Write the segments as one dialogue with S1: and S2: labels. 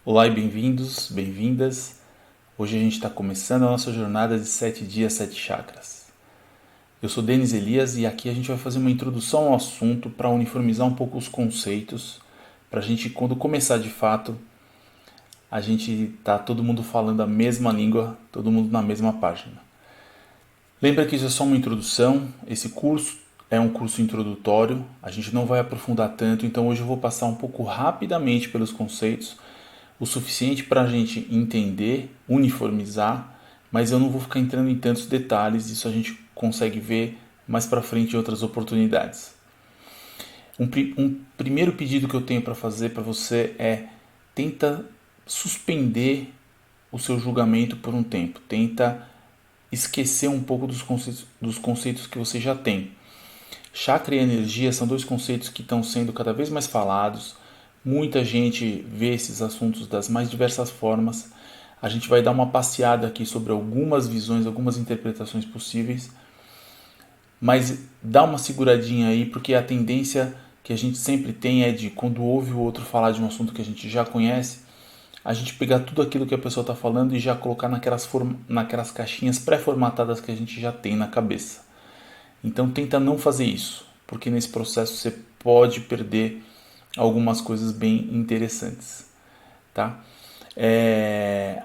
S1: Olá e bem-vindos, bem-vindas. Hoje a gente está começando a nossa jornada de 7 dias, 7 chakras. Eu sou Denis Elias e aqui a gente vai fazer uma introdução ao assunto para uniformizar um pouco os conceitos, para a gente, quando começar de fato, a gente tá todo mundo falando a mesma língua, todo mundo na mesma página. Lembra que isso é só uma introdução, esse curso é um curso introdutório, a gente não vai aprofundar tanto, então hoje eu vou passar um pouco rapidamente pelos conceitos, o suficiente para a gente entender, uniformizar, mas eu não vou ficar entrando em tantos detalhes, isso a gente consegue ver mais para frente em outras oportunidades. Um primeiro pedido que eu tenho para fazer para você é tenta suspender o seu julgamento por um tempo, tenta esquecer um pouco dos conceitos que você já tem. Chakra e energia são dois conceitos que estão sendo cada vez mais falados. Muita gente vê esses assuntos das mais diversas formas. A gente vai dar uma passeada aqui sobre algumas visões, algumas interpretações possíveis. Mas dá uma seguradinha aí, porque a tendência que a gente sempre tem é de, quando ouve o outro falar de um assunto que a gente já conhece, a gente pegar tudo aquilo que a pessoa está falando e já colocar naquelas caixinhas pré-formatadas que a gente já tem na cabeça. Então tenta não fazer isso, porque nesse processo você pode perder algumas coisas bem interessantes, tá?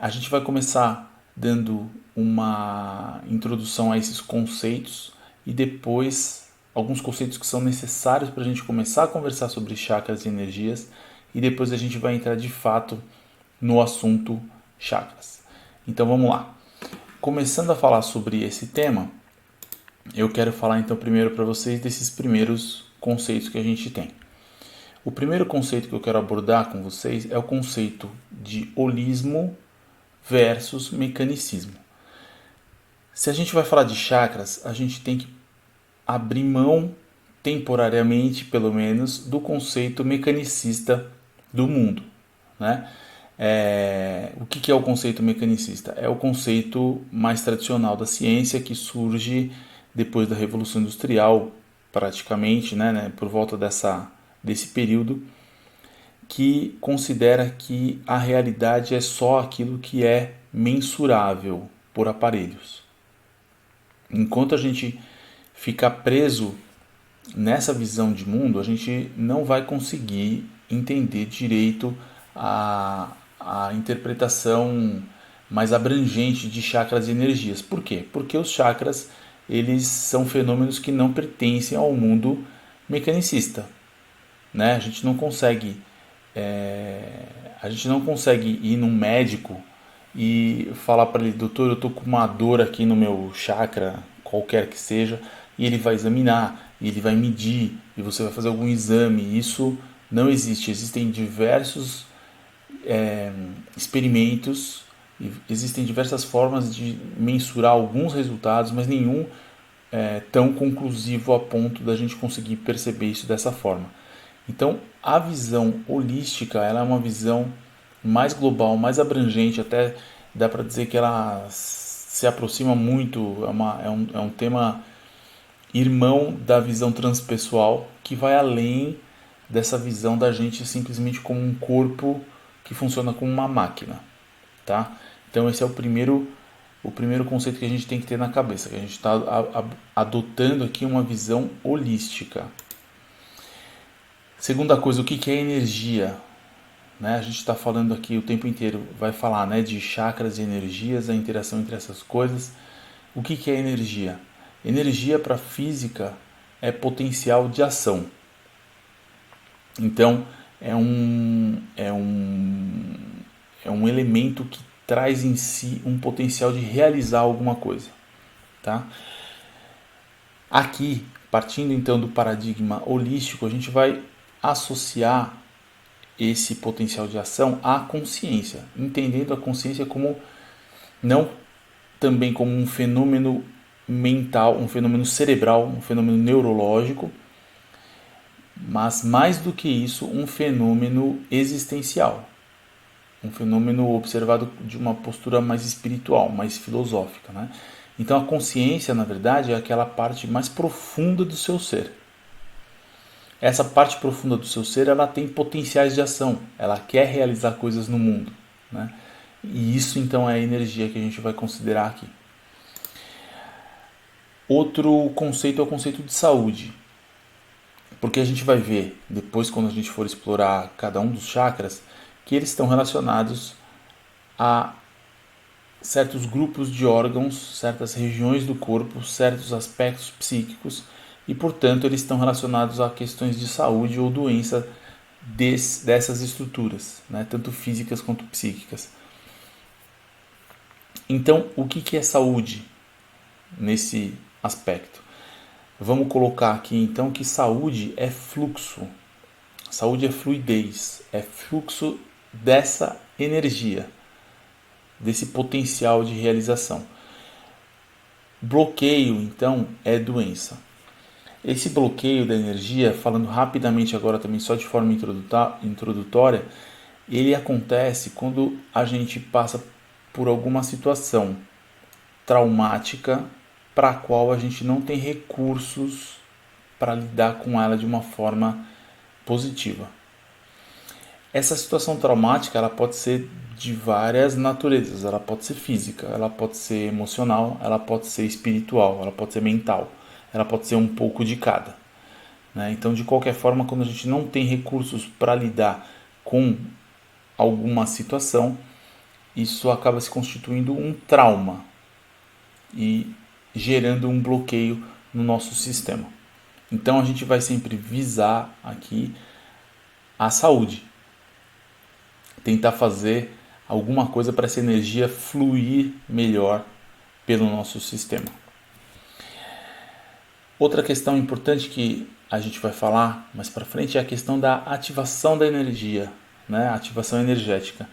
S1: A gente vai começar dando uma introdução a esses conceitos e depois alguns conceitos que são necessários para a gente começar a conversar sobre chakras e energias, e depois a gente vai entrar de fato no assunto chakras. Então vamos lá. Começando a falar sobre esse tema, eu quero falar então primeiro para vocês desses primeiros conceitos que a gente tem. O primeiro conceito que eu quero abordar com vocês é o conceito de holismo versus mecanicismo. Se a gente vai falar de chakras, a gente tem que abrir mão, temporariamente pelo menos, do conceito mecanicista do mundo, né? O que é o conceito mecanicista? É o conceito mais tradicional da ciência que surge depois da Revolução Industrial, praticamente, né, por volta desse período, que considera que a realidade é só aquilo que é mensurável por aparelhos. Enquanto a gente ficar preso nessa visão de mundo, a gente não vai conseguir entender direito a interpretação mais abrangente de chakras e energias. Por quê? Porque os chakras eles são fenômenos que não pertencem ao mundo mecanicista, né? A gente não consegue ir num médico e falar para ele, doutor, eu tô com uma dor aqui no meu chakra, qualquer que seja, e ele vai examinar, e ele vai medir, e você vai fazer algum exame. Isso não existe. Existem diversos experimentos, existem diversas formas de mensurar alguns resultados, mas nenhum é tão conclusivo a ponto da gente conseguir perceber isso dessa forma. Então, a visão holística, ela é uma visão mais global, mais abrangente, até dá para dizer que ela se aproxima muito, é um tema irmão da visão transpessoal, que vai além dessa visão da gente simplesmente como um corpo que funciona como uma máquina, tá? Então esse é o primeiro conceito que a gente tem que ter na cabeça, que a gente está adotando aqui uma visão holística. Segunda coisa, o que é energia? Né? A gente está falando aqui o tempo inteiro, vai falar, né, de chakras e energias, a interação entre essas coisas. O que é energia? Energia para a física é potencial de ação. Então é um elemento que traz em si um potencial de realizar alguma coisa, tá? Aqui, partindo então do paradigma holístico, a gente vai associar esse potencial de ação à consciência, entendendo a consciência como não também como um fenômeno mental, um fenômeno cerebral, um fenômeno neurológico, mas mais do que isso, um fenômeno existencial, um fenômeno observado de uma postura mais espiritual, mais filosófica, né? Então a consciência, na verdade, é aquela parte mais profunda do seu ser. essa parte profunda do seu ser, ela tem potenciais de ação, ela quer realizar coisas no mundo, né? E isso então é a energia que a gente vai considerar aqui. Outro conceito é o conceito de saúde, porque a gente vai ver depois, quando a gente for explorar cada um dos chakras, que eles estão relacionados a certos grupos de órgãos, certas regiões do corpo, certos aspectos psíquicos e, portanto, eles estão relacionados a questões de saúde ou doença dessas estruturas, né, tanto físicas quanto psíquicas. Então, o que é saúde nesse aspecto? Vamos colocar aqui então que saúde é fluxo, saúde é fluidez, é fluxo dessa energia, desse potencial de realização. Bloqueio, então, é doença. Esse bloqueio da energia, falando rapidamente agora também só de forma introdutória, ele acontece quando a gente passa por alguma situação traumática para a qual a gente não tem recursos para lidar com ela de uma forma positiva. Essa situação traumática ela pode ser de várias naturezas, ela pode ser física, ela pode ser emocional, ela pode ser espiritual, ela pode ser mental, ela pode ser um pouco de cada, né? Então, de qualquer forma, quando a gente não tem recursos para lidar com alguma situação, isso acaba se constituindo um trauma e gerando um bloqueio no nosso sistema. Então, a gente vai sempre visar aqui a saúde, tentar fazer alguma coisa para essa energia fluir melhor pelo nosso sistema. Outra questão importante que a gente vai falar mais para frente é a questão da ativação da energia, né? Ativação energética.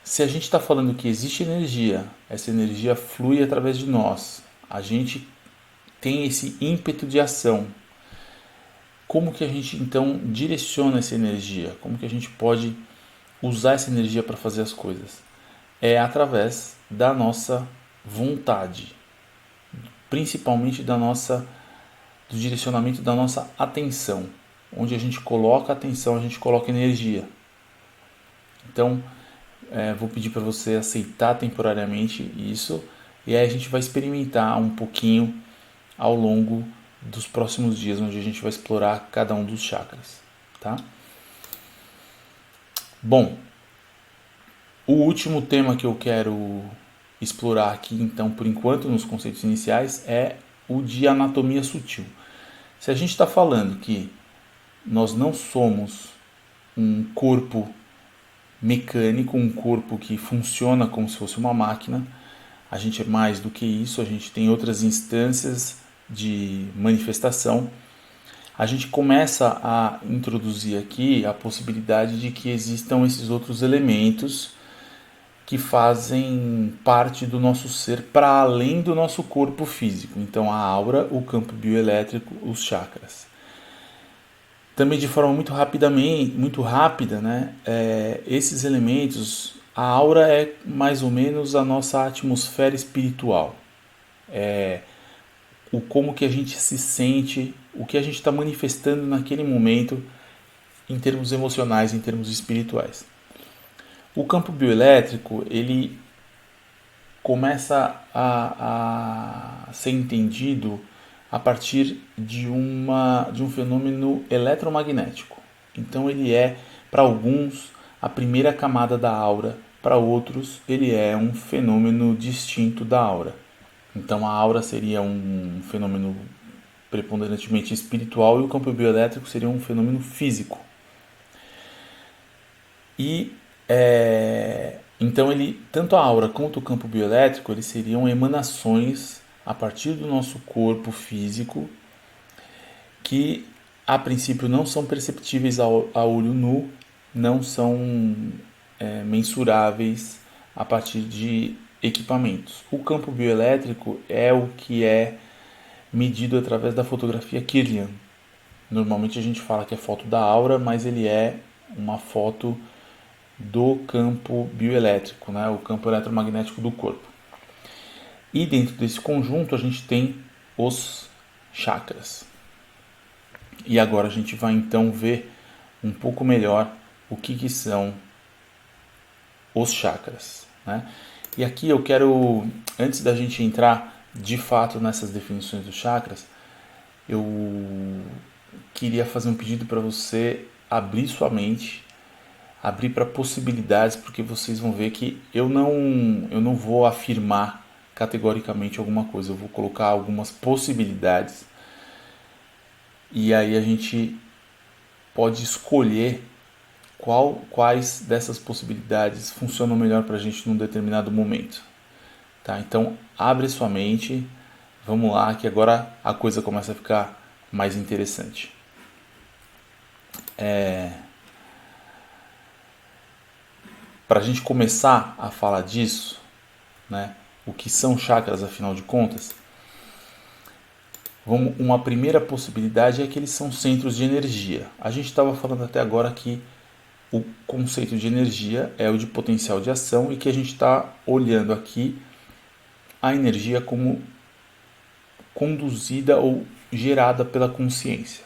S1: Se a gente está falando que existe energia, essa energia flui através de nós, a gente tem esse ímpeto de ação. Como que a gente então direciona essa energia? Como que a gente pode usar essa energia para fazer as coisas? É através da nossa vontade, principalmente do direcionamento da nossa atenção. Onde a gente coloca atenção, a gente coloca energia. Então, vou pedir para você aceitar temporariamente isso e aí a gente vai experimentar um pouquinho ao longo dos próximos dias, onde a gente vai explorar cada um dos chakras, tá? Bom, o último tema que eu quero explorar aqui, então, por enquanto, nos conceitos iniciais, é o de anatomia sutil. Se a gente está falando que nós não somos um corpo mecânico, um corpo que funciona como se fosse uma máquina, a gente é mais do que isso, a gente tem outras instâncias de manifestação. A gente começa a introduzir aqui a possibilidade de que existam esses outros elementos que fazem parte do nosso ser para além do nosso corpo físico. Então a aura, o campo bioelétrico, os chakras. Também de forma muito rápida, né? Esses elementos, a aura é mais ou menos a nossa atmosfera espiritual. O como que a gente se sente, o que a gente está manifestando naquele momento em termos emocionais, em termos espirituais. O campo bioelétrico, ele começa a ser entendido a partir de um fenômeno eletromagnético. Então ele é, para alguns, a primeira camada da aura, para outros ele é um fenômeno distinto da aura. Então a aura seria um fenômeno preponderantemente espiritual e o campo bioelétrico seria um fenômeno físico. E então tanto a aura quanto o campo bioelétrico, eles seriam emanações a partir do nosso corpo físico que a princípio não são perceptíveis a olho nu, não são mensuráveis a partir de equipamentos. O campo bioelétrico é o que é medido através da fotografia Kirlian. Normalmente a gente fala que é foto da aura, mas ele é uma foto do campo bioelétrico, né? O campo eletromagnético do corpo. E dentro desse conjunto a gente tem os chakras. E agora a gente vai então ver um pouco melhor o que são os chakras, né? E aqui eu quero, antes da gente entrar de fato nessas definições dos chakras, eu queria fazer um pedido para você abrir sua mente, abrir para possibilidades, porque vocês vão ver que eu não vou afirmar categoricamente alguma coisa, eu vou colocar algumas possibilidades e aí a gente pode escolher quais dessas possibilidades funcionam melhor para a gente num determinado momento. Tá? Então abre sua mente, vamos lá que agora a coisa começa a ficar mais interessante. Para a gente começar a falar disso, né, o que são chakras afinal de contas, uma primeira possibilidade é que eles são centros de energia. A gente estava falando até agora que o conceito de energia é o de potencial de ação e que a gente está olhando aqui a energia como conduzida ou gerada pela consciência.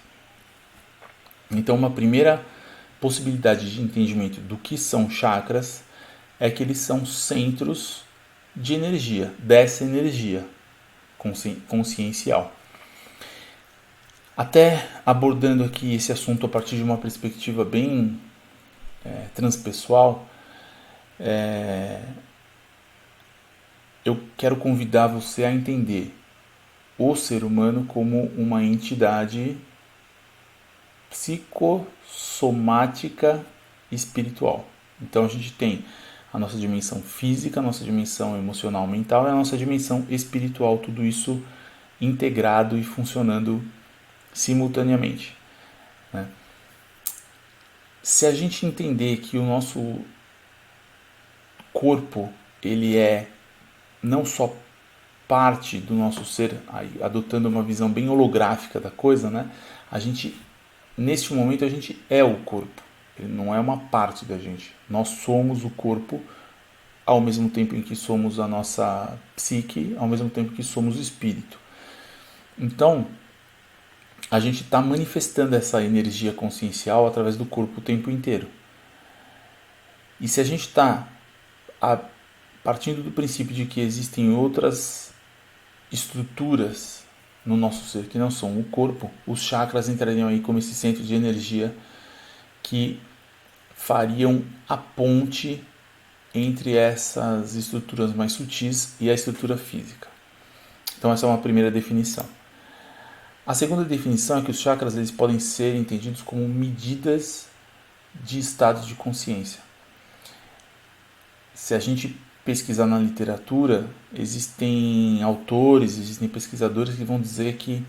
S1: Então, uma primeira possibilidade de entendimento do que são chakras é que eles são centros de energia, dessa energia consciencial. Até abordando aqui esse assunto a partir de uma perspectiva bem transpessoal, eu quero convidar você a entender o ser humano como uma entidade psicossomática espiritual. Então a gente tem a nossa dimensão física, a nossa dimensão emocional, mental e a nossa dimensão espiritual, tudo isso integrado e funcionando simultaneamente, né? Se a gente entender que o nosso corpo ele é não só parte do nosso ser, aí, adotando uma visão bem holográfica da coisa, né? Neste momento a gente é o corpo, ele não é uma parte da gente. Nós somos o corpo ao mesmo tempo em que somos a nossa psique, ao mesmo tempo que somos o espírito. Então, a gente está manifestando essa energia consciencial através do corpo o tempo inteiro. E se a gente está partindo do princípio de que existem outras estruturas no nosso ser que não são o corpo, os chakras entrariam aí como esse centro de energia que fariam a ponte entre essas estruturas mais sutis e a estrutura física. Então essa é uma primeira definição. A segunda definição é que os chakras eles podem ser entendidos como medidas de estados de consciência. Se a gente pesquisar na literatura, existem autores, existem pesquisadores que vão dizer que,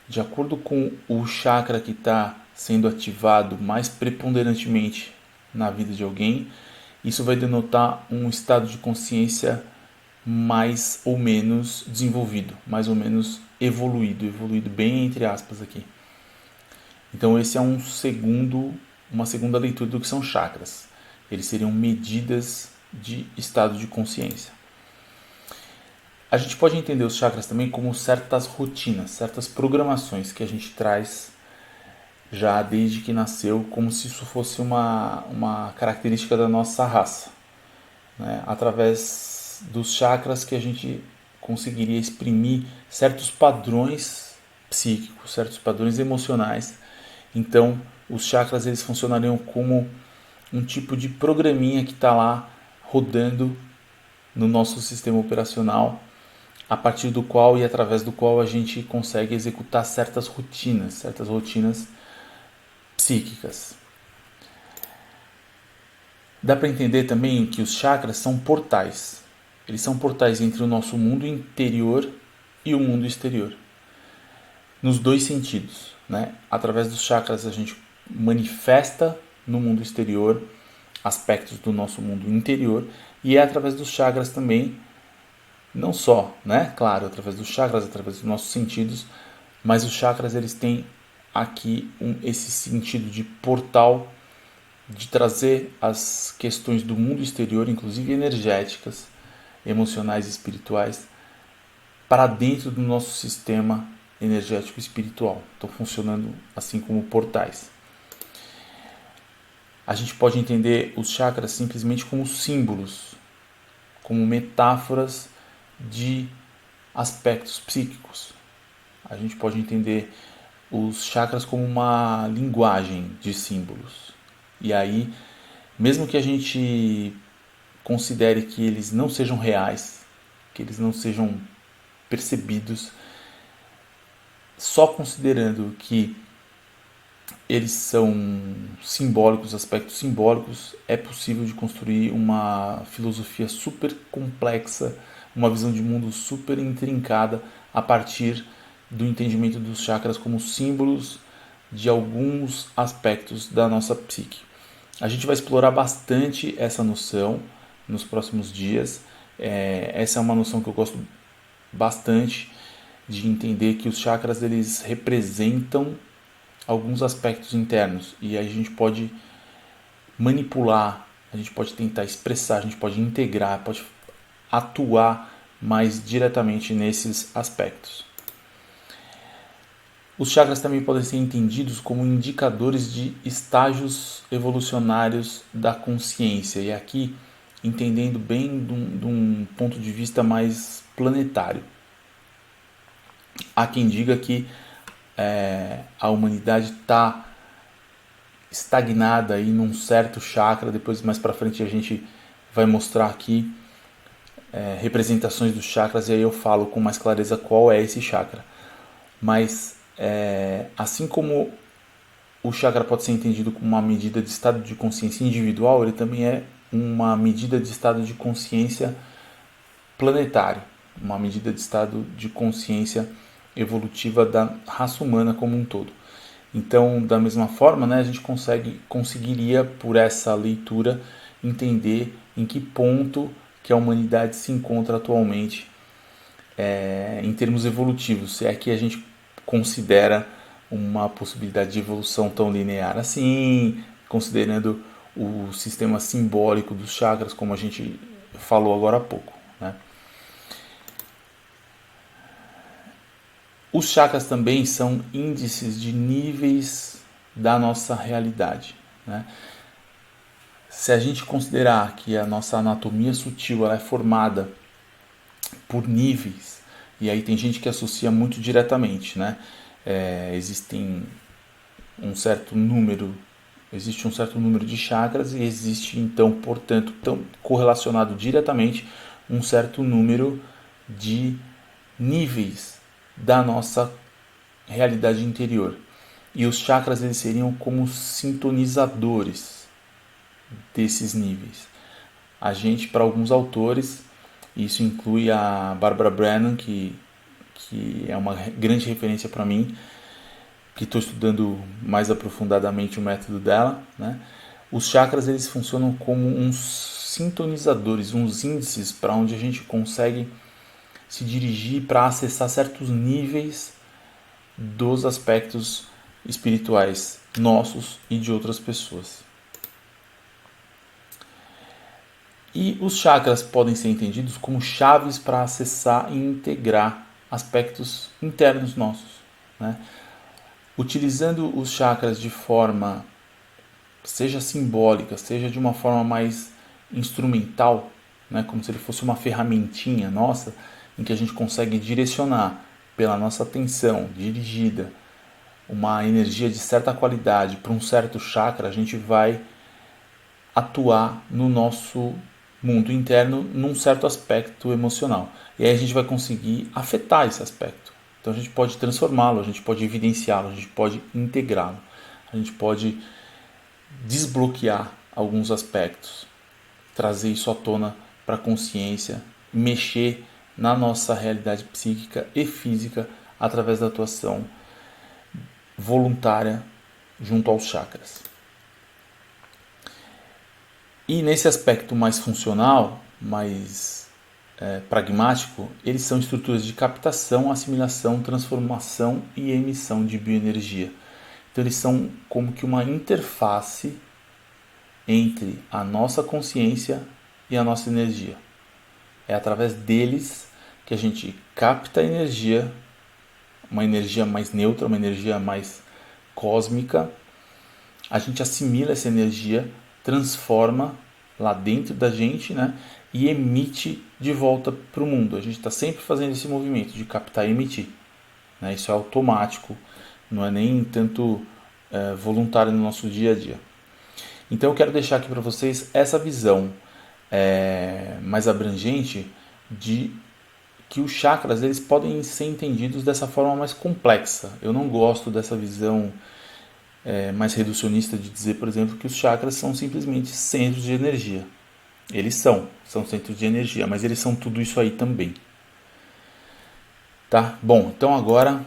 S1: de acordo com o chakra que está sendo ativado mais preponderantemente na vida de alguém, isso vai denotar um estado de consciência mais ou menos desenvolvido, mais ou menos evoluído bem entre aspas aqui. Então esse é uma segunda leitura do que são chakras. Eles seriam medidas de estado de consciência. A gente pode entender os chakras também como certas rotinas, certas programações que a gente traz já desde que nasceu, como se isso fosse uma característica da nossa raça, né? Através dos chakras que a gente conseguiria exprimir certos padrões psíquicos, certos padrões emocionais. Então, os chakras eles funcionariam como um tipo de programinha que está lá rodando no nosso sistema operacional, a partir do qual e através do qual a gente consegue executar certas rotinas psíquicas. Dá para entender também que os chakras são portais. Eles são portais entre o nosso mundo interior e o mundo exterior. Nos dois sentidos, né? Através dos chakras a gente manifesta no mundo exterior aspectos do nosso mundo interior e é através dos chakras também, não só, né? Claro, através dos chakras, através dos nossos sentidos, mas os chakras eles têm aqui esse sentido de portal, de trazer as questões do mundo exterior, inclusive energéticas, emocionais e espirituais, para dentro do nosso sistema energético espiritual. Estão funcionando assim como portais. A gente pode entender os chakras simplesmente como símbolos, como metáforas de aspectos psíquicos. A gente pode entender os chakras como uma linguagem de símbolos. E aí, mesmo que a gente considere que eles não sejam reais, que eles não sejam percebidos, só considerando que eles são simbólicos, aspectos simbólicos, é possível de construir uma filosofia super complexa, uma visão de mundo super intrincada a partir do entendimento dos chakras como símbolos de alguns aspectos da nossa psique. A gente vai explorar bastante essa noção nos próximos dias. Essa é uma noção que eu gosto bastante de entender, que os chakras eles representam alguns aspectos internos e aí a gente pode manipular, a gente pode tentar expressar, a gente pode integrar, pode atuar mais diretamente nesses aspectos. Os chakras também podem ser entendidos como indicadores de estágios evolucionários da consciência, e aqui entendendo bem de um ponto de vista mais planetário. Há quem diga que a humanidade está estagnada aí num certo chakra. Depois, mais para frente, a gente vai mostrar aqui representações dos chakras e aí eu falo com mais clareza qual é esse chakra. Mas assim como o chakra pode ser entendido como uma medida de estado de consciência individual, ele também é uma medida de estado de consciência planetário, uma medida de estado de consciência evolutiva da raça humana como um todo. Então, da mesma forma, né, a gente conseguiria, por essa leitura, entender em que ponto que a humanidade se encontra atualmente em termos evolutivos, se é que a gente considera uma possibilidade de evolução tão linear assim, considerando o sistema simbólico dos chakras, como a gente falou agora há pouco, né? Os chakras também são índices de níveis da nossa realidade, né? Se a gente considerar que a nossa anatomia sutil ela é formada por níveis, e aí tem gente que associa muito diretamente, né? Existem um certo número, existe um certo número de chakras e existe então, portanto, tão correlacionado diretamente um certo número de níveis da nossa realidade interior. E os chakras eles seriam como sintonizadores desses níveis. A gente, para alguns autores, isso inclui a Barbara Brennan, que é uma grande referência para mim, que estou estudando mais aprofundadamente o método dela, né? Os chakras eles funcionam como uns sintonizadores, uns índices para onde a gente consegue se dirigir para acessar certos níveis dos aspectos espirituais nossos e de outras pessoas. E os chakras podem ser entendidos como chaves para acessar e integrar aspectos internos nossos, né? Utilizando os chakras de forma, seja simbólica, seja de uma forma mais instrumental, né? Como se ele fosse uma ferramentinha nossa, em que a gente consegue direcionar pela nossa atenção dirigida uma energia de certa qualidade para um certo chakra, a gente vai atuar no nosso mundo interno num certo aspecto emocional. E aí a gente vai conseguir afetar esse aspecto. Então a gente pode transformá-lo, a gente pode evidenciá-lo, a gente pode integrá-lo, a gente pode desbloquear alguns aspectos, trazer isso à tona para a consciência, mexer na nossa realidade psíquica e física através da atuação voluntária junto aos chakras. E nesse aspecto mais funcional, mais pragmático, eles são estruturas de captação, assimilação, transformação e emissão de bioenergia. Então eles são como que uma interface entre a nossa consciência e a nossa energia. É através deles que a gente capta a energia uma energia mais neutra, uma energia mais cósmica. A gente assimila essa energia, transforma lá dentro da gente, né? E emite de volta para o mundo. A gente está sempre fazendo esse movimento de captar e emitir, né? Isso é automático, não é nem tanto voluntário no nosso dia a dia. Então eu quero deixar aqui para vocês essa visão mais abrangente de que os chakras eles podem ser entendidos dessa forma mais complexa. Eu não gosto dessa visão mais reducionista de dizer, por exemplo, que os chakras são simplesmente centros de energia. Eles são centros de energia, mas eles são tudo isso aí também. Tá? Bom, então agora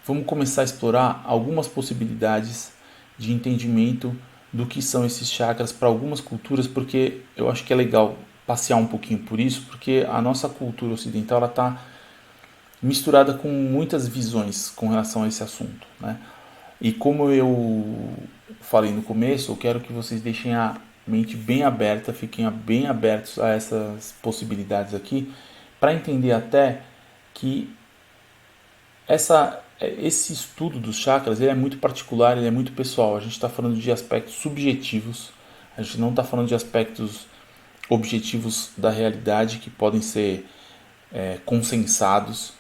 S1: vamos começar a explorar algumas possibilidades de entendimento do que são esses chakras para algumas culturas, porque eu acho que é legal passear um pouquinho por isso, porque a nossa cultura ocidental está misturada com muitas visões com relação a esse assunto, né? E como eu falei no começo, eu quero que vocês deixem a mente bem aberta, fiquem bem abertos a essas possibilidades aqui, para entender até que esse estudo dos chakras ele é muito particular, ele é muito pessoal. A gente está falando de aspectos subjetivos, a gente não está falando de aspectos objetivos da realidade que podem ser consensados.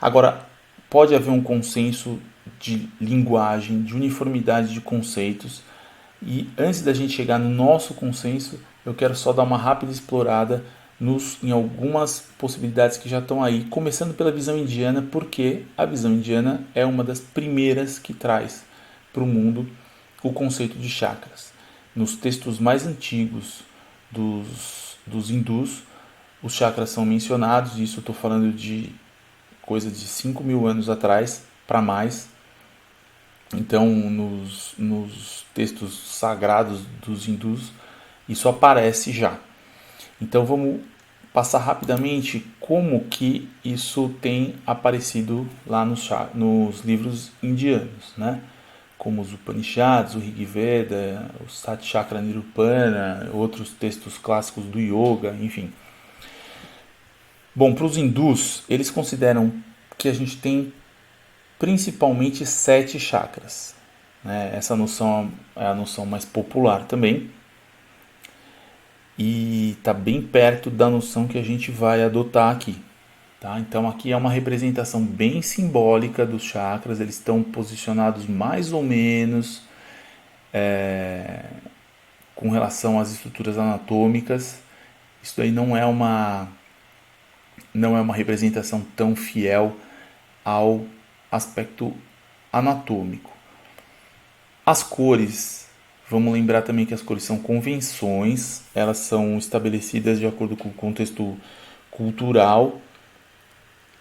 S1: Agora, pode haver um consenso de linguagem, de uniformidade de conceitos. E antes da gente chegar no nosso consenso, eu quero só dar uma rápida explorada em algumas possibilidades que já estão aí, começando pela visão indiana, porque a visão indiana é uma das primeiras que traz para o mundo o conceito de chakras. Nos textos mais antigos dos hindus, os chakras são mencionados, isso eu estou falando de coisa de 5.000 anos atrás para mais. Então, nos textos sagrados dos hindus, isso aparece já. Então, vamos passar rapidamente como que isso tem aparecido lá nos livros indianos, né? Como os Upanishads, o Rig Veda, o Sat Chakra Nirupana, outros textos clássicos do Yoga, enfim. Bom, para os hindus, eles consideram que a gente tem principalmente 7 chakras, né? Essa noção é a noção mais popular também e está bem perto da noção que a gente vai adotar aqui. Tá? Então aqui é uma representação bem simbólica dos chakras, eles estão posicionados mais ou menos com relação às estruturas anatômicas. Isso aí não é uma representação tão fiel ao aspecto anatômico. As cores, vamos lembrar também que as cores são convenções, elas são estabelecidas de acordo com o contexto cultural,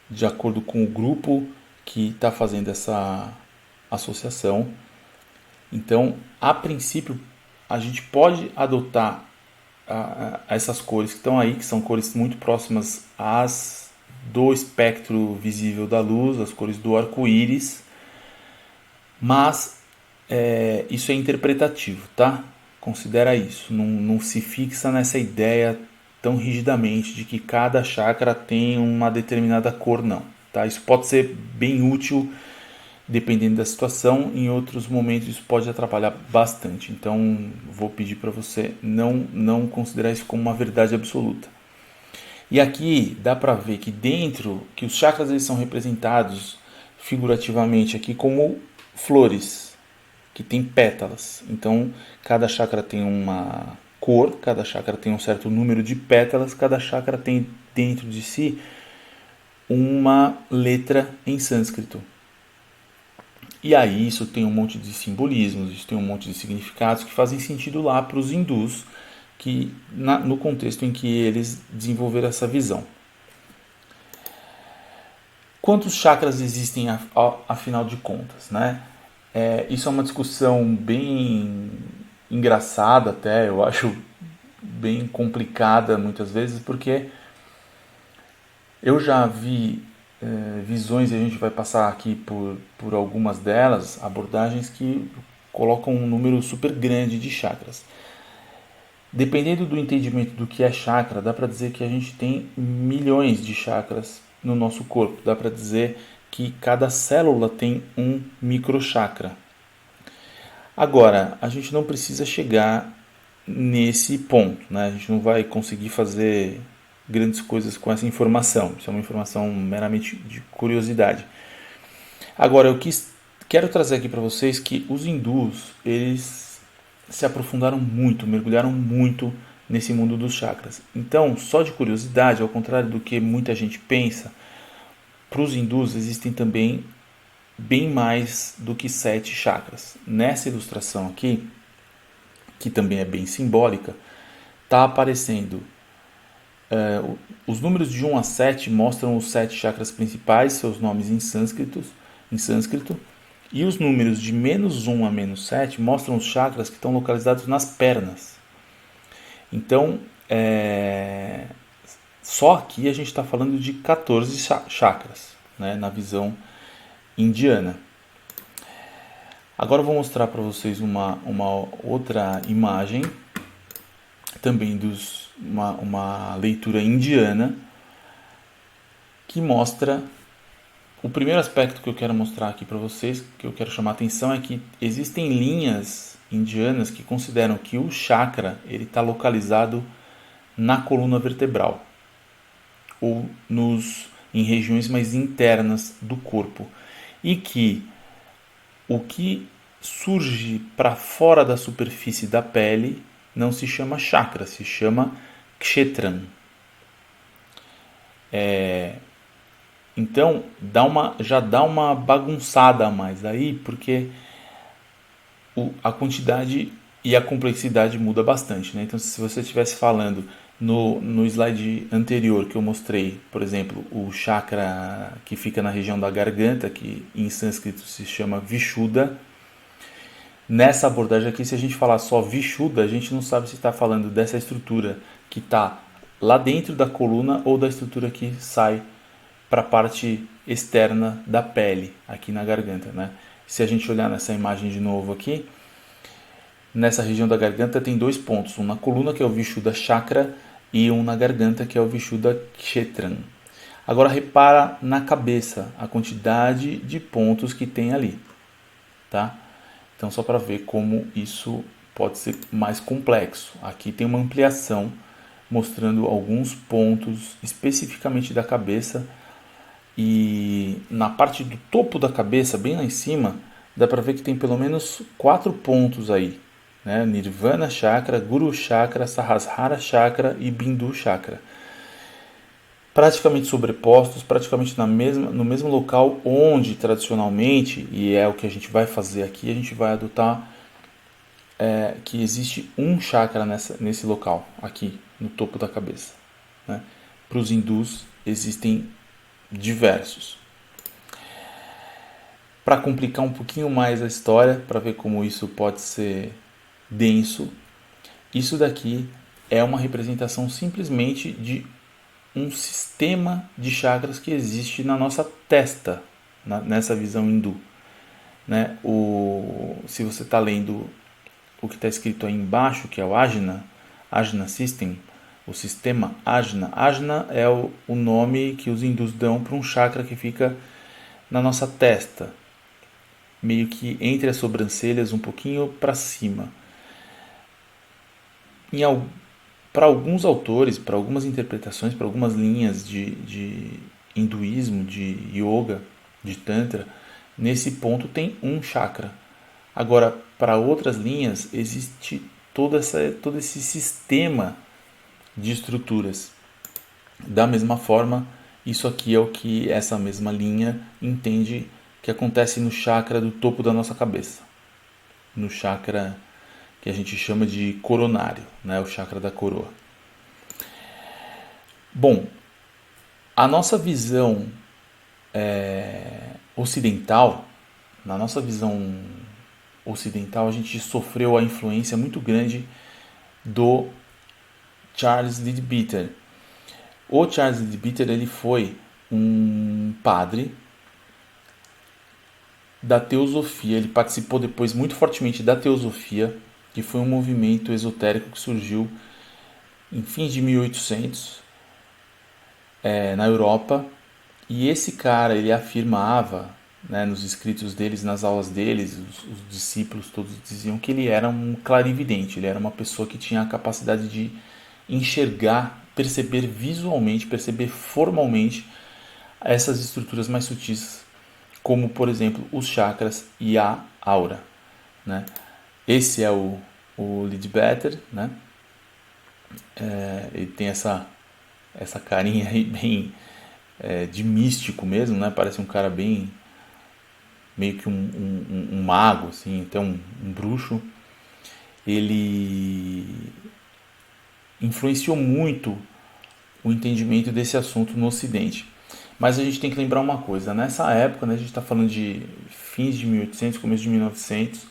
S1: de acordo com o grupo que está fazendo essa associação. Então, a princípio, a gente pode adotar essas cores que estão aí, que são cores muito próximas às do espectro visível da luz, as cores do arco-íris, mas isso é interpretativo, tá? Considera isso, não se fixa nessa ideia tão rigidamente de que cada chakra tem uma determinada cor, não. Tá? Isso pode ser bem útil dependendo da situação, em outros momentos isso pode atrapalhar bastante. Então vou pedir para você não considerar isso como uma verdade absoluta. E aqui dá para ver que os chakras eles são representados figurativamente aqui como flores que tem pétalas. Então cada chakra tem uma cor, cada chakra tem um certo número de pétalas, cada chakra tem dentro de si uma letra em sânscrito. E aí isso tem um monte de simbolismos, isso tem um monte de significados que fazem sentido lá para os hindus, no contexto em que eles desenvolveram essa visão. Quantos chakras existem afinal de contas, né? Isso é uma discussão bem engraçada até, eu acho bem complicada muitas vezes, porque eu já vi visões, e a gente vai passar aqui por algumas delas, abordagens que colocam um número super grande de chakras. Dependendo do entendimento do que é chakra, dá para dizer que a gente tem milhões de chakras no nosso corpo. Dá para dizer que cada célula tem um microchakra. Agora, a gente não precisa chegar nesse ponto, né? A gente não vai conseguir fazer grandes coisas com essa informação. Isso é uma informação meramente de curiosidade. Agora, quero trazer aqui para vocês que os hindus, eles se aprofundaram muito, mergulharam muito nesse mundo dos chakras. Então, só de curiosidade, ao contrário do que muita gente pensa, para os hindus existem também bem mais do que 7 chakras. Nessa ilustração aqui, que também é bem simbólica, está aparecendo os números de 1 a 7 mostram os 7 chakras principais, seus nomes em sânscrito, e os números de -1 a -7 mostram os chakras que estão localizados nas pernas. Então, só aqui a gente está falando de 14 chakras, né, na visão indiana. Agora eu vou mostrar para vocês uma outra imagem, também uma leitura indiana, que mostra o primeiro aspecto que eu quero mostrar aqui para vocês, que eu quero chamar a atenção, é que existem linhas indianas que consideram que o chakra ele está localizado na coluna vertebral ou em regiões mais internas do corpo, e que o que surge para fora da superfície da pele não se chama chakra, se chama kshetram. Então já dá uma bagunçada a mais aí, porque a quantidade e a complexidade muda bastante, né? Então, se você estivesse falando no slide anterior que eu mostrei, por exemplo, o chakra que fica na região da garganta, que em sânscrito se chama Vishuddha, nessa abordagem aqui, se a gente falar só Vishuddha, a gente não sabe se está falando dessa estrutura que está lá dentro da coluna ou da estrutura que sai para a parte externa da pele, aqui na garganta, né? Se a gente olhar nessa imagem de novo aqui, nessa região da garganta tem 2 pontos, um na coluna, que é o Vishuddha Chakra, e um na garganta, que é o Vishuddha Kshetram. Agora repara na cabeça, a quantidade de pontos que tem ali, tá? Então, só para ver como isso pode ser mais complexo. Aqui tem uma ampliação mostrando alguns pontos especificamente da cabeça, e na parte do topo da cabeça, bem lá em cima, dá para ver que tem pelo menos 4 pontos aí, né? Nirvana Chakra, Guru Chakra, Sahasrara Chakra e Bindu Chakra. Praticamente sobrepostos, praticamente no mesmo local onde tradicionalmente, e é o que a gente vai fazer aqui, a gente vai adotar que existe um chakra nesse local, aqui no topo da cabeça, né? Para os hindus existem diversos. Para complicar um pouquinho mais a história, para ver como isso pode ser denso, isso daqui é uma representação simplesmente de um sistema de chakras que existe na nossa testa, nessa visão hindu, né? Se você está lendo o que está escrito aí embaixo, que é o Ajna System, o sistema Ajna. Ajna é o nome que os hindus dão para um chakra que fica na nossa testa, meio que entre as sobrancelhas, um pouquinho para cima. Para alguns autores, para algumas interpretações, para algumas linhas de hinduísmo, de yoga, de tantra, nesse ponto tem um chakra. Agora, para outras linhas, existe todo esse sistema de estruturas. Da mesma forma, isso aqui é o que essa mesma linha entende que acontece no chakra do topo da nossa cabeça, no chakra que a gente chama de coronário, né? O chakra da coroa. Bom, a nossa visão ocidental, na nossa visão ocidental, a gente sofreu a influência muito grande do Charles Leadbeater. O Charles Leadbeater, ele foi um padre da teosofia, ele participou depois muito fortemente da teosofia, que foi um movimento esotérico que surgiu em fins de 1800 na Europa, E esse cara, ele afirmava, né, nos escritos deles, nas aulas deles, os discípulos todos diziam que ele era um clarividente, ele era uma pessoa que tinha a capacidade de enxergar, perceber visualmente, perceber formalmente essas estruturas mais sutis, como, por exemplo, os chakras e a aura, né? Esse é o Leadbeater, né? Ele tem essa carinha aí bem de místico mesmo, né? Parece um cara bem meio que um mago, assim, até um bruxo. Ele influenciou muito o entendimento desse assunto no Ocidente. Mas a gente tem que lembrar uma coisa, nessa época, né, a gente está falando de fins de 1800, começo de 1900,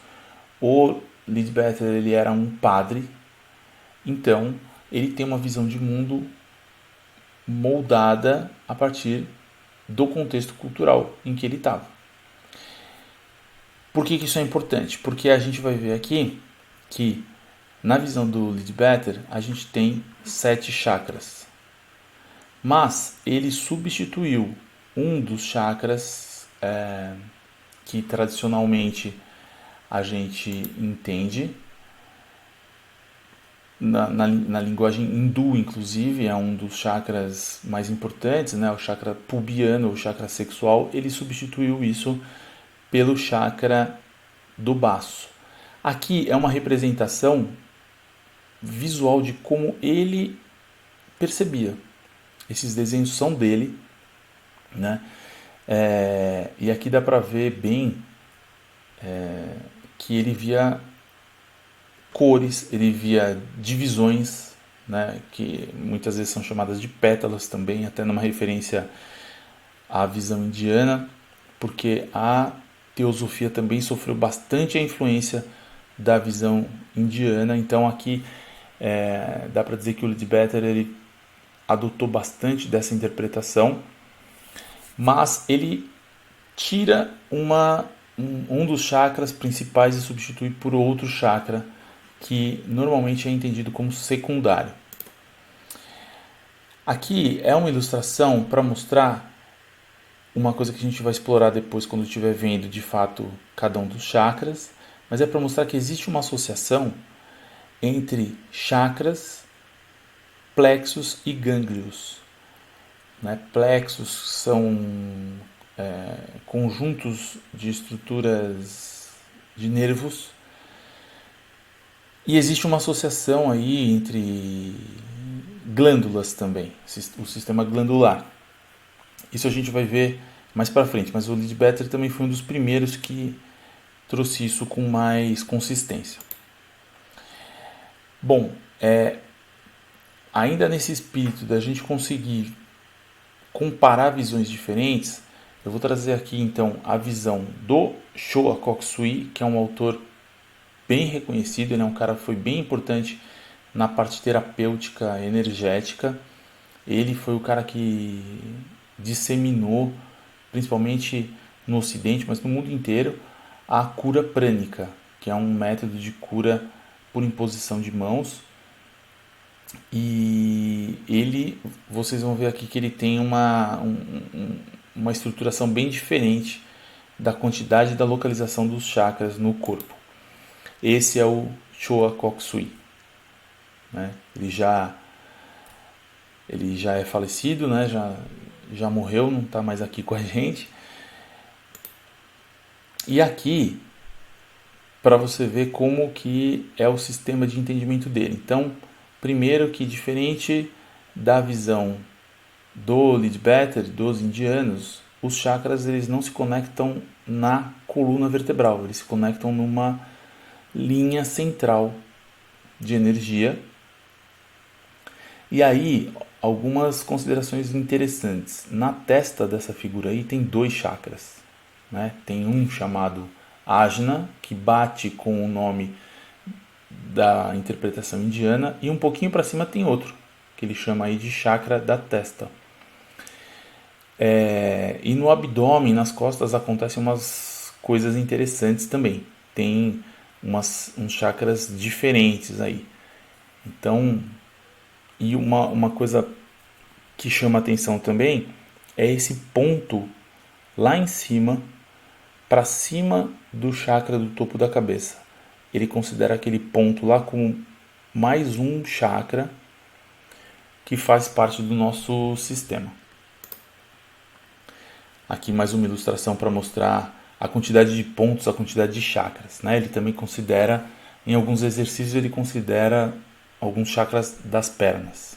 S1: o Leadbeater ele era um padre, então ele tem uma visão de mundo moldada a partir do contexto cultural em que ele estava. Por que isso é importante? Porque a gente vai ver aqui que na visão do Leadbeater a gente tem 7 chakras, mas ele substituiu um dos chakras que tradicionalmente a gente entende na linguagem hindu, inclusive, é um dos chakras mais importantes, né? O chakra pubiano, o chakra sexual. Ele substituiu isso pelo chakra do baço. Aqui é uma representação visual de como ele percebia. Esses desenhos são dele, né? E aqui dá para ver bem que ele via cores, ele via divisões, né, que muitas vezes são chamadas de pétalas também, até numa referência à visão indiana, porque a teosofia também sofreu bastante a influência da visão indiana. Então aqui dá para dizer que o Leadbeater ele adotou bastante dessa interpretação, mas ele tira um dos chakras principais e substitui por outro chakra que normalmente é entendido como secundário. Aqui é uma ilustração para mostrar uma coisa que a gente vai explorar depois quando estiver vendo de fato cada um dos chakras, mas é para mostrar que existe uma associação entre chakras, plexos e gânglios. Né? Plexos são conjuntos de estruturas de nervos. E existe uma associação aí entre glândulas também, o sistema glandular. Isso a gente vai ver mais para frente, mas o Leadbeater também foi um dos primeiros que trouxe isso com mais consistência. Bom, ainda nesse espírito da gente conseguir comparar visões diferentes, eu vou trazer aqui então a visão do Choa Kok Sui, que é um autor bem reconhecido, ele é um cara que foi bem importante na parte terapêutica energética. Ele foi o cara que disseminou, principalmente no Ocidente, mas no mundo inteiro, a cura prânica, que é um método de cura por imposição de mãos. E ele, vocês vão ver aqui que ele tem uma estruturação bem diferente da quantidade e da localização dos chakras no corpo. Esse é o Choa Kok Sui. Né? Ele já é falecido, né? já morreu, não está mais aqui com a gente. E aqui, para você ver como que é o sistema de entendimento dele. Então, primeiro que diferente da visão do Leadbeater, dos indianos, os chakras eles não se conectam na coluna vertebral, eles se conectam numa linha central de energia. E aí, algumas considerações interessantes. Na testa dessa figura aí tem 2 chakras. Né? Tem um chamado Ajna, que bate com o nome da interpretação indiana, e um pouquinho para cima tem outro, que ele chama aí de chakra da testa. E no abdômen, nas costas, acontecem umas coisas interessantes também. Tem uns chakras diferentes aí. Então, e uma coisa que chama atenção também é esse ponto lá em cima, para cima do chakra do topo da cabeça. Ele considera aquele ponto lá como mais um chakra que faz parte do nosso sistema. Aqui mais uma ilustração para mostrar a quantidade de pontos, a quantidade de chakras, né? Ele também considera, em alguns exercícios, ele considera alguns chakras das pernas.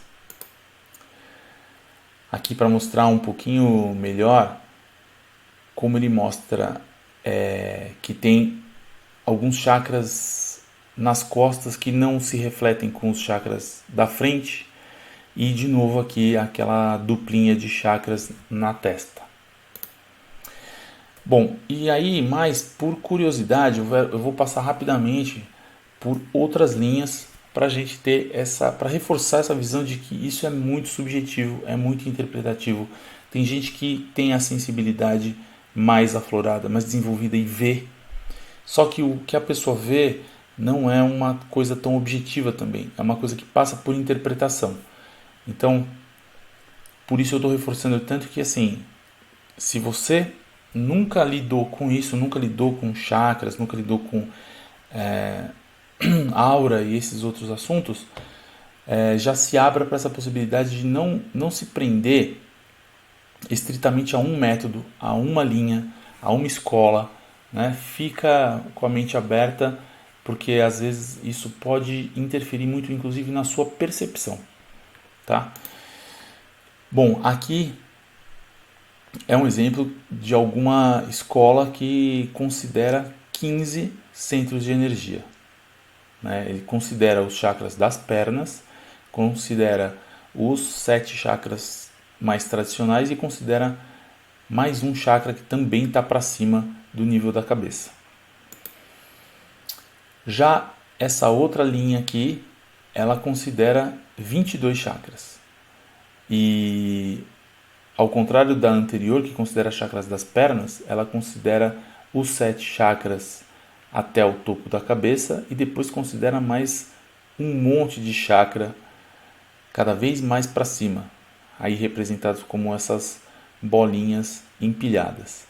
S1: Aqui para mostrar um pouquinho melhor como ele mostra que tem alguns chakras nas costas que não se refletem com os chakras da frente, e de novo aqui aquela duplinha de chakras na testa. Bom, e aí, mais por curiosidade, eu vou passar rapidamente por outras linhas para a gente ter para reforçar essa visão de que isso é muito subjetivo, é muito interpretativo. Tem gente que tem a sensibilidade mais aflorada, mais desenvolvida e vê. Só que o que a pessoa vê não é uma coisa tão objetiva também, é uma coisa que passa por interpretação. Então, por isso eu estou reforçando tanto que, assim, se você nunca lidou com isso, nunca lidou com chakras, nunca lidou com aura e esses outros assuntos, já se abra para essa possibilidade de não se prender estritamente a um método, a uma linha, a uma escola, né? Fica com a mente aberta, porque às vezes isso pode interferir muito, inclusive, na sua percepção, tá? Bom, aqui é um exemplo de alguma escola que considera 15 centros de energia, né? Ele considera os chakras das pernas, considera os 7 chakras mais tradicionais e considera mais um chakra que também está para cima do nível da cabeça. Já essa outra linha aqui, ela considera 22 chakras. E ao contrário da anterior, que considera chakras das pernas, ela considera os 7 chakras até o topo da cabeça e depois considera mais um monte de chakra cada vez mais para cima, aí representados como essas bolinhas empilhadas.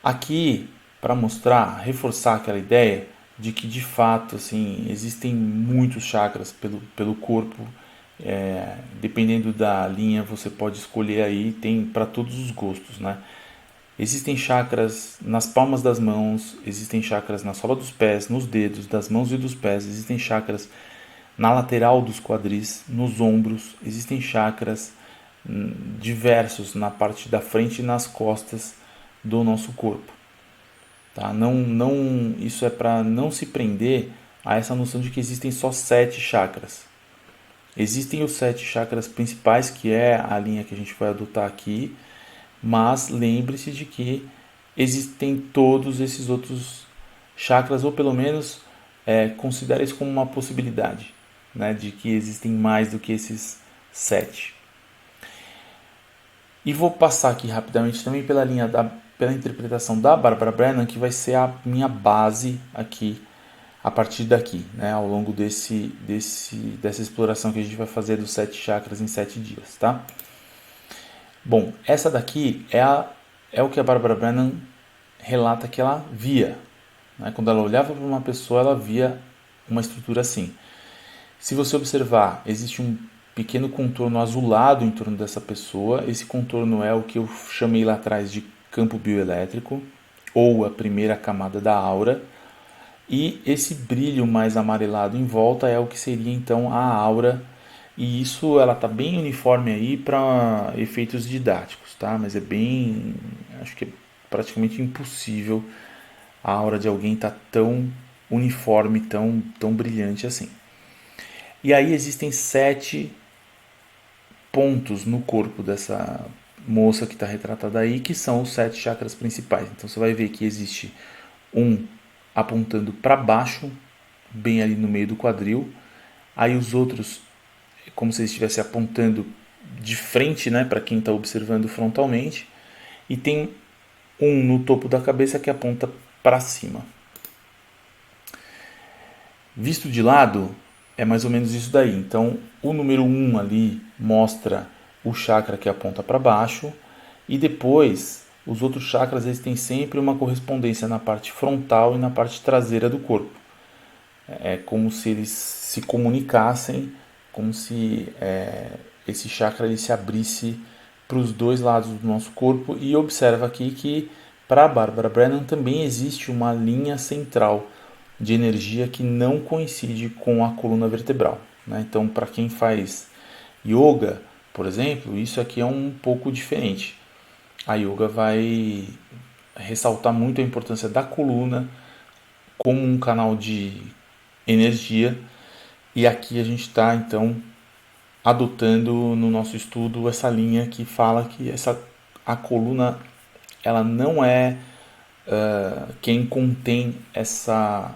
S1: Aqui, para mostrar, reforçar aquela ideia de que de fato assim, existem muitos chakras pelo corpo, dependendo da linha você pode escolher aí, tem para todos os gostos, né? Existem chakras nas palmas das mãos, existem chakras na sola dos pés, nos dedos, das mãos e dos pés, existem chakras na lateral dos quadris, nos ombros, existem chakras diversos na parte da frente e nas costas do nosso corpo. Tá? Isso é para não se prender a essa noção de que existem só 7 chakras. Existem os 7 chakras principais, que é a linha que a gente vai adotar aqui, mas lembre-se de que existem todos esses outros chakras, ou pelo menos considere isso como uma possibilidade, né, de que existem mais do que esses 7. E vou passar aqui rapidamente também pela interpretação da Barbara Brennan, que vai ser a minha base aqui, a partir daqui, né, ao longo dessa exploração que a gente vai fazer dos 7 chakras em 7 dias, tá? Bom, essa daqui é o que a Barbara Brennan relata que ela via, né? Quando ela olhava para uma pessoa, ela via uma estrutura assim. Se você observar, existe um pequeno contorno azulado em torno dessa pessoa. Esse contorno é o que eu chamei lá atrás de campo bioelétrico, ou a primeira camada da aura. E esse brilho mais amarelado em volta é o que seria então a aura. E isso ela está bem uniforme aí para efeitos didáticos, tá? Mas acho que é praticamente impossível a aura de alguém estar tão uniforme, tão brilhante assim. E aí existem 7 pontos no corpo dessa moça que está retratada aí, que são os 7 chakras principais. Então você vai ver que existe um apontando para baixo, bem ali no meio do quadril. Aí os outros, como se eles estivessem apontando de frente, né, para quem está observando frontalmente. E tem um no topo da cabeça que aponta para cima. Visto de lado, é mais ou menos isso daí. Então, o número 1 ali mostra o chakra que aponta para baixo, e depois os outros chakras eles têm sempre uma correspondência na parte frontal e na parte traseira do corpo. É como se eles se comunicassem, como se esse chakra ele se abrisse para os dois lados do nosso corpo. E observa aqui que para a Barbara Brennan também existe uma linha central de energia que não coincide com a coluna vertebral, né? Então, para quem faz yoga, por exemplo, isso aqui é um pouco diferente. A yoga vai ressaltar muito a importância da coluna como um canal de energia, e aqui a gente está então adotando no nosso estudo essa linha que fala que a coluna ela não é quem contém essa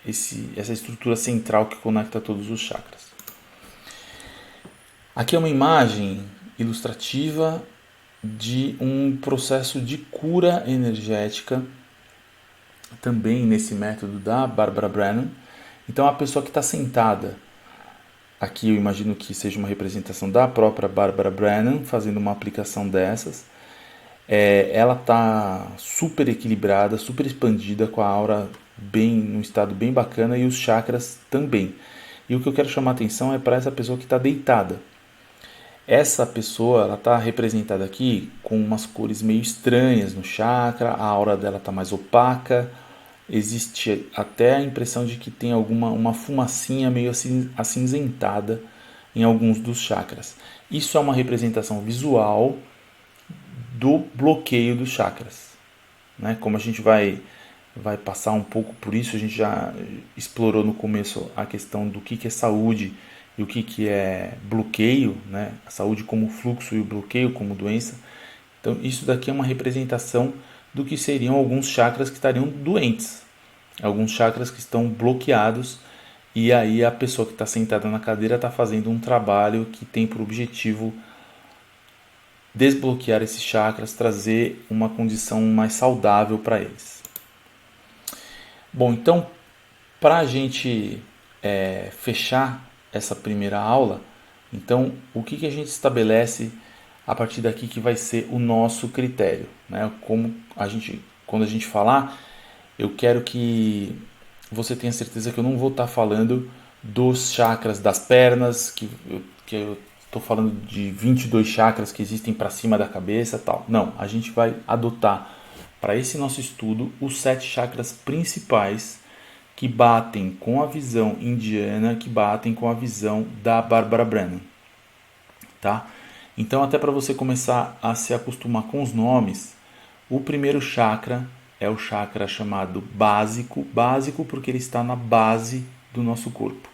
S1: estrutura central que conecta todos os chakras. Aqui é uma imagem ilustrativa de um processo de cura energética, também nesse método da Barbara Brennan. Então a pessoa que está sentada, aqui eu imagino que seja uma representação da própria Barbara Brennan fazendo uma aplicação dessas. Ela está super equilibrada, super expandida, com a aura num estado bem bacana, e os chakras também. E o que eu quero chamar a atenção é para essa pessoa que está deitada. Essa pessoa ela está representada aqui com umas cores meio estranhas no chakra, a aura dela está mais opaca, existe até a impressão de que tem uma fumacinha meio acinzentada em alguns dos chakras. Isso é uma representação visual do bloqueio dos chakras, né? Como a gente vai passar um pouco por isso, a gente já explorou no começo a questão do que é saúde e o que é bloqueio, né? A saúde como fluxo e o bloqueio como doença. Então isso daqui é uma representação do que seriam alguns chakras que estariam doentes, alguns chakras que estão bloqueados, e aí a pessoa que está sentada na cadeira está fazendo um trabalho que tem por objetivo desbloquear esses chakras, trazer uma condição mais saudável para eles. Bom, então, para a gente fechar essa primeira aula, então o que a gente estabelece a partir daqui que vai ser o nosso critério, né? Quando a gente falar, eu quero que você tenha certeza que eu não vou estar falando dos chakras das pernas, que eu estou falando de 22 chakras que existem para cima da cabeça, tal. Não, a gente vai adotar para esse nosso estudo os 7 chakras principais que batem com a visão indiana, que batem com a visão da Barbara Brennan, tá? Então, até para você começar a se acostumar com os nomes, o primeiro chakra é o chakra chamado básico porque ele está na base do nosso corpo.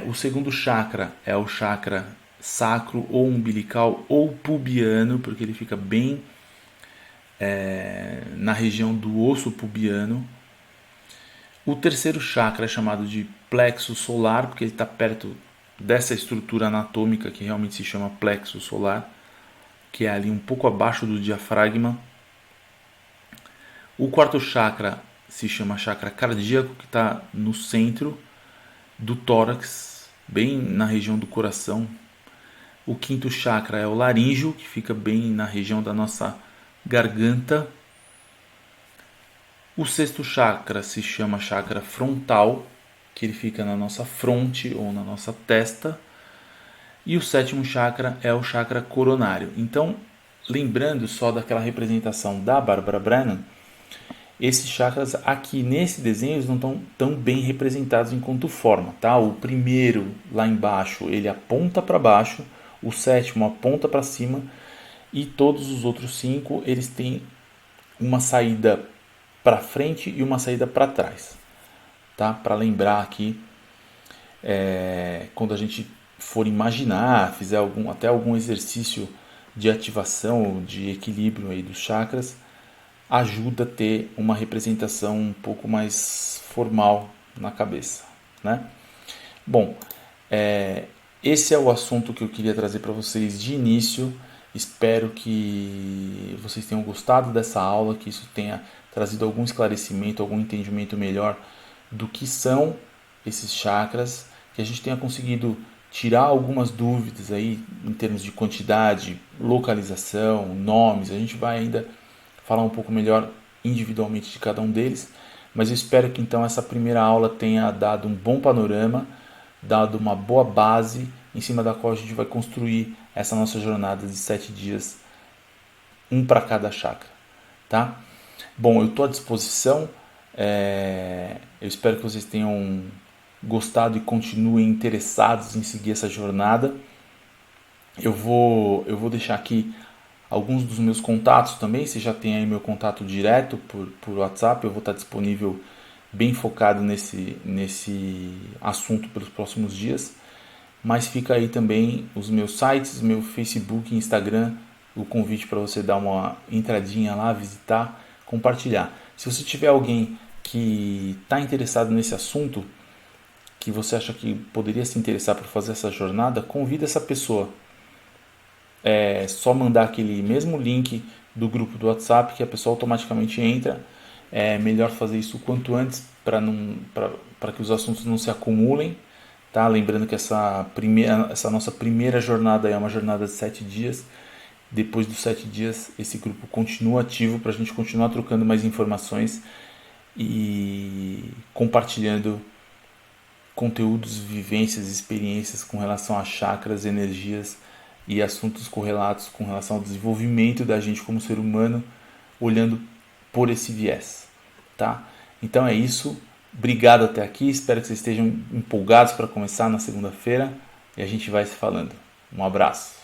S1: O segundo chakra é o chakra sacro ou umbilical ou pubiano, porque ele fica bem na região do osso pubiano. O terceiro chakra é chamado de plexo solar, porque ele está perto dessa estrutura anatômica que realmente se chama plexo solar, que é ali um pouco abaixo do diafragma. O quarto chakra se chama chakra cardíaco, que está no centro do tórax, bem na região do coração. O quinto chakra é o laríngeo, que fica bem na região da nossa garganta. O sexto chakra se chama chakra frontal, que ele fica na nossa fronte ou na nossa testa. E o sétimo chakra é o chakra coronário. Então, lembrando só daquela representação da Barbara Brennan, esses chakras aqui nesse desenho eles não estão tão bem representados enquanto forma, tá? O primeiro lá embaixo ele aponta para baixo, o sétimo aponta para cima, e todos os outros 5 eles têm uma saída para frente e uma saída para trás, tá? Para lembrar aqui, quando a gente for imaginar, fizer até algum exercício de ativação, de equilíbrio aí dos chakras, ajuda a ter uma representação um pouco mais formal na cabeça, né? Bom, esse é o assunto que eu queria trazer para vocês de início. Espero que vocês tenham gostado dessa aula, que isso tenha trazido algum esclarecimento, algum entendimento melhor do que são esses chakras, que a gente tenha conseguido tirar algumas dúvidas aí em termos de quantidade, localização, nomes. A gente vai ainda falar um pouco melhor individualmente de cada um deles, mas eu espero que então essa primeira aula tenha dado um bom panorama, dado uma boa base em cima da qual a gente vai construir essa nossa jornada de 7 dias, um para cada chakra, tá? Bom, eu estou à disposição, eu espero que vocês tenham gostado e continuem interessados em seguir essa jornada. Eu vou deixar aqui alguns dos meus contatos também. Você já tem aí meu contato direto por WhatsApp. Eu vou estar disponível, bem focado nesse assunto pelos próximos dias. Mas fica aí também os meus sites, meu Facebook e Instagram, o convite para você dar uma entradinha lá, visitar, compartilhar. Se você tiver alguém que está interessado nesse assunto, que você acha que poderia se interessar por fazer essa jornada, convida essa pessoa. É só mandar aquele mesmo link do grupo do WhatsApp que a pessoa automaticamente entra. É melhor fazer isso o quanto antes para que os assuntos não se acumulem. Tá? Lembrando que essa nossa primeira jornada é uma jornada de 7 dias. Depois dos 7 dias, esse grupo continua ativo para a gente continuar trocando mais informações e compartilhando conteúdos, vivências, experiências com relação a chakras, energias e assuntos correlatos com relação ao desenvolvimento da gente como ser humano, olhando por esse viés, tá? Então é isso. Obrigado até aqui. Espero que vocês estejam empolgados para começar na segunda-feira e a gente vai se falando. Um abraço.